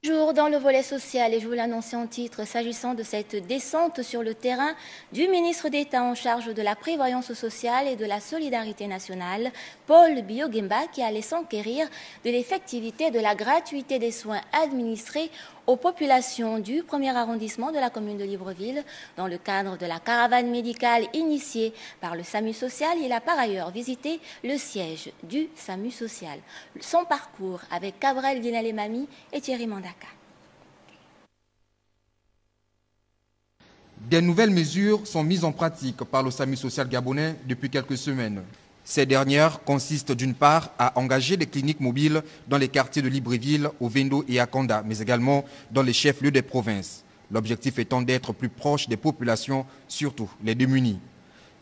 Toujours dans le volet social, et je vous l'annonçais en titre, s'agissant de cette descente sur le terrain du ministre d'État en charge de la prévoyance sociale et de la solidarité nationale, Paul Biogimba, qui allait s'enquérir de l'effectivité de la gratuité des soins administrés aux populations du 1er arrondissement de la commune de Libreville. Dans le cadre de la caravane médicale initiée par le SAMU social, il a par ailleurs visité le siège du SAMU social. Son parcours avec Cabrel Guinel-Mami et Thierry Mandaka. Des nouvelles mesures sont mises en pratique par le SAMU social gabonais depuis quelques semaines. Ces dernières consistent d'une part à engager des cliniques mobiles dans les quartiers de Libreville, Ovendo et Akanda, mais également dans les chefs-lieux des provinces. L'objectif étant d'être plus proche des populations, surtout les démunis.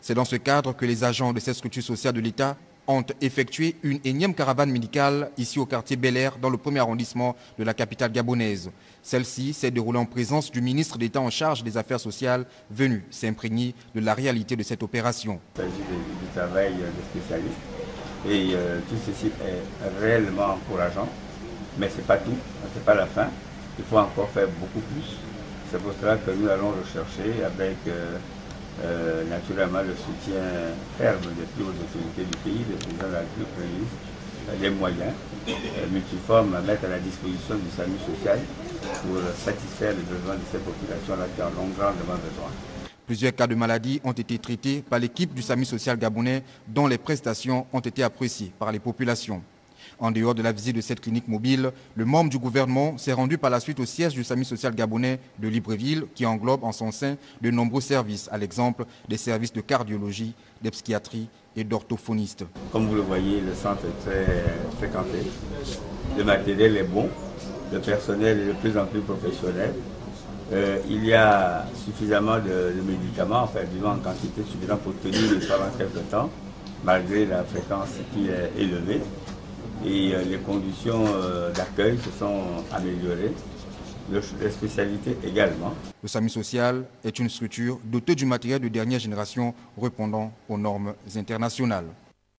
C'est dans ce cadre que les agents de cette structure sociale de l'État ont effectué une énième caravane médicale ici au quartier Bel Air dans le 1er arrondissement de la capitale gabonaise. Celle-ci s'est déroulée en présence du ministre d'État en charge des affaires sociales venu s'imprégner de la réalité de cette opération. Il s'agit du travail des spécialistes et tout ceci est réellement encourageant, mais ce n'est pas tout, ce n'est pas la fin. Il faut encore faire beaucoup plus. C'est pour cela que nous allons rechercher avec naturellement le soutien ferme des plus hautes autorités du pays, le président de la République, les moyens multiformes à mettre à la disposition du SAMU social pour satisfaire les besoins de ces populations-là qui en ont grandement besoin. Plusieurs cas de maladie ont été traités par l'équipe du SAMU social gabonais dont les prestations ont été appréciées par les populations. En dehors de la visite de cette clinique mobile, le membre du gouvernement s'est rendu par la suite au siège du SAMU social gabonais de Libreville qui englobe en son sein de nombreux services, à l'exemple des services de cardiologie, de psychiatrie et d'orthophonistes. Comme vous le voyez, le centre est très fréquenté, le matériel est bon, le personnel est de plus en plus professionnel. Il y a suffisamment de médicaments, enfin disons en quantité suffisante pour tenir le pendant quelques temps, malgré la fréquence qui est élevée. Et les conditions d'accueil se sont améliorées, les spécialités également. Le SAMU social est une structure dotée du matériel de dernière génération répondant aux normes internationales.